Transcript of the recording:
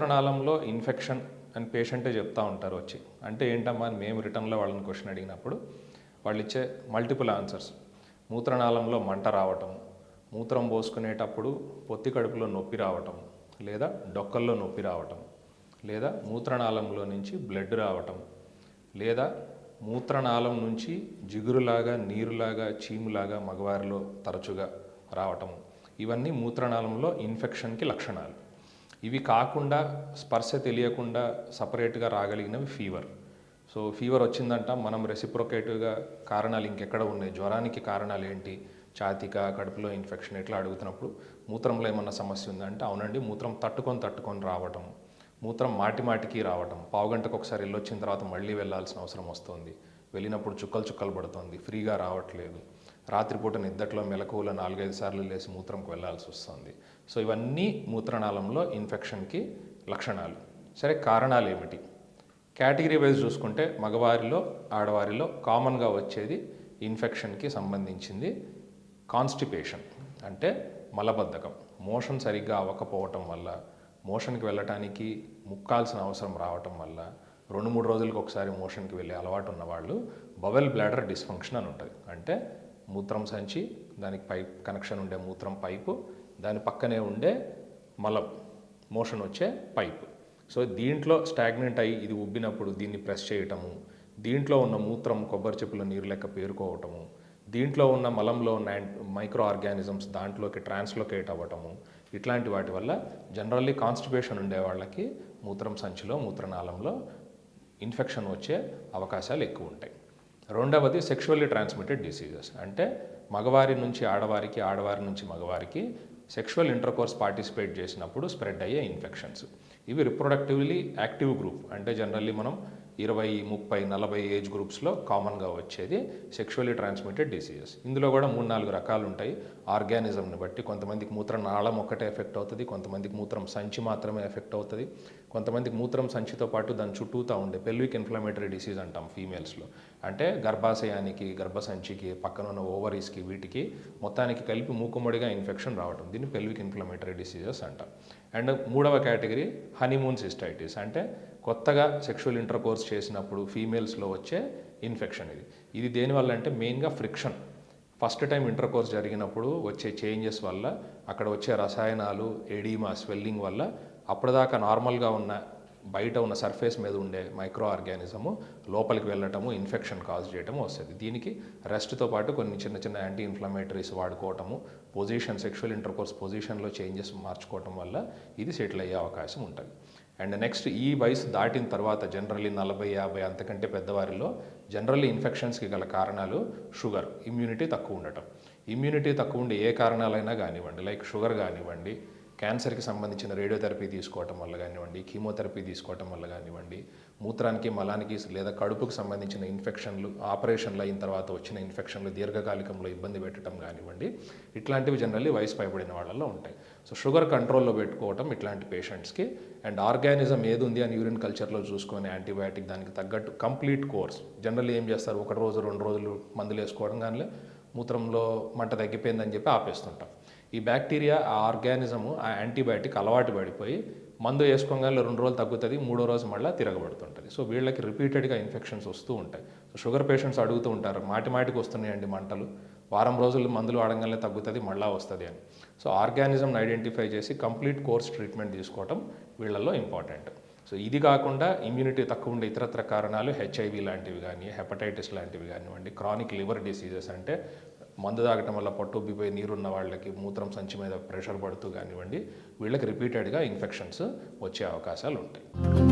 మూత్రనాళంలో infection అని పేషెంటే చెప్తూ ఉంటారు వచ్చి. అంటే ఏంటమ్మా అని మేము రిటర్న్లో వాళ్ళని క్వశ్చన్ అడిగినప్పుడు వాళ్ళు ఇచ్చే మల్టిపుల్ ఆన్సర్స్. మూత్రనాళంలో మంట రావటం, మూత్రం పోసుకునేటప్పుడు పొత్తి కడుపులో నొప్పి రావటం, లేదా డొక్కల్లో నొప్పి రావటం, లేదా మూత్రనాళంలో నుంచి బ్లడ్ రావటం, లేదా మూత్రనాళం నుంచి జిగురులాగా నీరులాగా చీములాగా మగవారిలో తరచుగా రావటం. ఇవన్నీ మూత్రనాళంలో ఇన్ఫెక్షన్కి లక్షణాలు. ఇవి కాకుండా స్పర్శ తెలియకుండా సపరేట్గా రాగలిగినవి ఫీవర్. సో ఫీవర్ వచ్చిందంట మనం రెసిప్రొకేటివ్గా కారణాలు ఇంకెక్కడ ఉన్నాయి, జ్వరానికి కారణాలు ఏంటి, ఛాతీక కడుపులో ఇన్ఫెక్షన్ ఇట్లా అడుగుతున్నప్పుడు మూత్రంలో ఏమన్నా సమస్య ఉందంటే అవునండి మూత్రం తట్టుకొని రావటం, మూత్రం మాటికి రావటం, పావుగంటకు ఒకసారి వెళ్ళొచ్చిన తర్వాత మళ్ళీ వెళ్ళాల్సిన అవసరం వస్తుంది, వెళ్ళినప్పుడు చుక్కలు పడుతుంది, ఫ్రీగా రావట్లేదు, రాత్రిపూట నిద్దట్లో మెలకువలో 4-5 సార్లు లేచి మూత్రంకి వెళ్ళాల్సి వస్తుంది. సో ఇవన్నీ మూత్రనాళంలో ఇన్ఫెక్షన్కి లక్షణాలు. సరే కారణాలు ఏమిటి? కేటగిరీ వైజ్ చూసుకుంటే మగవారిలో ఆడవారిలో కామన్గా వచ్చేది ఇన్ఫెక్షన్కి సంబంధించింది కాన్స్టిపేషన్, అంటే మలబద్ధకం. మోషన్ సరిగ్గా అవ్వకపోవటం వల్ల, మోషన్కి వెళ్ళటానికి ముక్కాల్సిన అవసరం రావటం వల్ల, 2-3 రోజులకు ఒకసారి మోషన్కి వెళ్ళే అలవాటు ఉన్నవాళ్ళు బవెల్ బ్లాడర్ డిస్ఫంక్షన్ అని ఉంటుంది. అంటే మూత్రం సంచి, దానికి పైప్ కనెక్షన్ ఉండే మూత్రం పైపు, దాని పక్కనే ఉండే మలం మోషన్ వచ్చే పైపు. సో దీంట్లో స్టాగ్నెంట్ అయ్యి ఇది ఉబ్బినప్పుడు దీన్ని ప్రెస్ చేయటము, దీంట్లో ఉన్న మూత్రం కొబ్బరి చెప్పుల నీరు లెక్క పేరుకోవటము, దీంట్లో ఉన్న మలంలో ఉన్న మైక్రో ఆర్గానిజమ్స్ దాంట్లోకి ట్రాన్స్లోకేట్ అవ్వటము, ఇట్లాంటి వాటి వల్ల జనరల్లీ కాన్స్టిపేషన్ ఉండే వాళ్ళకి మూత్రం సంచిలో మూత్రనాళంలో ఇన్ఫెక్షన్ వచ్చే అవకాశాలు ఎక్కువ ఉంటాయి. రెండవది సెక్షువల్లీ ట్రాన్స్మిటెడ్ డిసీజెస్, అంటే మగవారి నుంచి ఆడవారికి, ఆడవారి నుంచి మగవారికి సెక్షువల్ ఇంటర్కోర్స్ పార్టిసిపేట్ చేసినప్పుడు స్ప్రెడ్ అయ్యే ఇన్ఫెక్షన్స్. ఇవి రిప్రొడక్టివ్లీ యాక్టివ్ గ్రూప్, అంటే జనరల్లీ మనం 20, 30, 40 ఏజ్ గ్రూప్స్లో కామన్గా వచ్చేది సెక్షువల్లీ ట్రాన్స్మిటెడ్ డిసీజెస్. ఇందులో కూడా 3-4 రకాలు ఉంటాయి ఆర్గానిజంని బట్టి. కొంతమందికి మూత్రనాళం ఒక్కటే ఎఫెక్ట్ అవుతుంది, కొంతమందికి మూత్రం సంచి మాత్రమే ఎఫెక్ట్ అవుతుంది, కొంతమందికి మూత్రం సంచితో పాటు దాని చుట్టూతా ఉండే పెల్విక్ ఇన్ఫ్లమేటరీ డిసీజ్ అంటాం ఫీమేల్స్లో. అంటే గర్భాశయానికి, గర్భసంచికి, పక్కన ఉన్న ఓవరీస్కి, వీటికి మొత్తానికి కలిపి మూకుమ్మడిగా ఇన్ఫెక్షన్ రావడం, దీన్ని పెల్విక్ ఇన్ఫ్లమేటరీ డిసీజెస్ అంటాం. అండ్ మూడవ కేటగిరీ హనీమూన్ సిస్టైటిస్, అంటే కొత్తగా సెక్షువల్ ఇంటర్కోర్స్ చేసినప్పుడు ఫీమేల్స్లో వచ్చే ఇన్ఫెక్షన్. ఇది దేనివల్ల అంటే మెయిన్గా ఫ్రిక్షన్, ఫస్ట్ టైం ఇంటర్కోర్స్ జరిగినప్పుడు వచ్చే చేంజెస్ వల్ల, అక్కడ వచ్చే రసాయనాలు, ఎడీమా, స్వెల్లింగ్ వల్ల అప్పటిదాకా నార్మల్గా ఉన్న బయట ఉన్న సర్ఫేస్ మీద ఉండే మైక్రో ఆర్గానిజము లోపలికి వెళ్ళటము, ఇన్ఫెక్షన్ కాజ్ చేయటము వస్తుంది. దీనికి రెస్ట్తో పాటు కొన్ని చిన్న యాంటీ ఇన్ఫ్లమేటరీస్ వాడుకోవటము, పొజిషన్, సెక్షువల్ ఇంటర్కోర్స్ పొజిషన్లో చేంజెస్ మార్చుకోవటం వల్ల ఇది సెటిల్ అయ్యే అవకాశం ఉంటుంది. అండ్ నెక్స్ట్ ఈ వయసు దాటిన తర్వాత జనరల్లీ 40, 50 అంతకంటే పెద్దవారిలో జనరల్లీ ఇన్ఫెక్షన్స్కి గల కారణాలు షుగర్, ఇమ్యూనిటీ తక్కువ ఉండటం. ఇమ్యూనిటీ తక్కువ ఉండే ఏ కారణాలైనా కానివ్వండి, లైక్ షుగర్ కానివ్వండి, క్యాన్సర్కి సంబంధించిన రేడియోథెరపీ తీసుకోవటం వల్ల కానివ్వండి, కీమోథెరపీ తీసుకోవటం వల్ల కానివ్వండి, మూత్రానికి, మలానికి లేదా కడుపుకు సంబంధించిన ఇన్ఫెక్షన్లు, ఆపరేషన్లు అయిన తర్వాత వచ్చిన ఇన్ఫెక్షన్లు దీర్ఘకాలికంలో ఇబ్బంది పెట్టడం కానివ్వండి, ఇట్లాంటివి జనరల్లీ వయసు పైబడిన వాళ్ళలో ఉంటాయి. సో షుగర్ కంట్రోల్లో పెట్టుకోవటం ఇట్లాంటి పేషెంట్స్కి. అండ్ ఆర్గానిజం ఏది ఉంది అని యూరిన్ కల్చర్లో చూసుకొని యాంటీబయాటిక్ దానికి తగ్గట్టు కంప్లీట్ కోర్స్. జనరల్లీ ఏం చేస్తారు, 1 రోజు 2 రోజులు మందులు వేసుకోవడం కానీ మూత్రంలో మంట తగ్గిపోయిందని చెప్పి ఆపేస్తుంటాం. ఈ బ్యాక్టీరియా, ఆ ఆర్గానిజము, ఆ యాంటీబయాటిక్ అలవాటు పడిపోయి మందు వేసుకోగానే 2 రోజులు తగ్గుతుంది, 3వ రోజు మళ్ళీ తిరగబడుతుంటుంది. సో వీళ్ళకి రిపీటెడ్గా ఇన్ఫెక్షన్స్ వస్తూ ఉంటాయి. సో షుగర్ పేషెంట్స్ అడుగుతూ ఉంటారు, మాటికి వస్తున్నాయండి మంటలు, వారం రోజులు మందులు వాడగానే తగ్గుతుంది, మళ్ళీ వస్తుంది అని. సో ఆర్గానిజంని ఐడెంటిఫై చేసి కంప్లీట్ కోర్స్ ట్రీట్మెంట్ తీసుకోవటం వీళ్ళల్లో ఇంపార్టెంట్. సో ఇది కాకుండా ఇమ్యూనిటీ తక్కువ ఉండే ఇతరత్ర కారణాలు హెచ్ఐవి లాంటివి కానీ, హెపటైటిస్ లాంటివి కానివ్వండి, క్రానిక్ లివర్ డిసీజెస్, అంటే మందు తాగటం వల్ల పొట్టు ఉబ్బిపోయి నీరున్న వాళ్ళకి మూత్రం సంచి మీద ప్రెషర్ పడుతూ కానివ్వండి, వీళ్ళకి రిపీటెడ్గా ఇన్ఫెక్షన్స్ వచ్చే అవకాశాలు ఉంటాయి.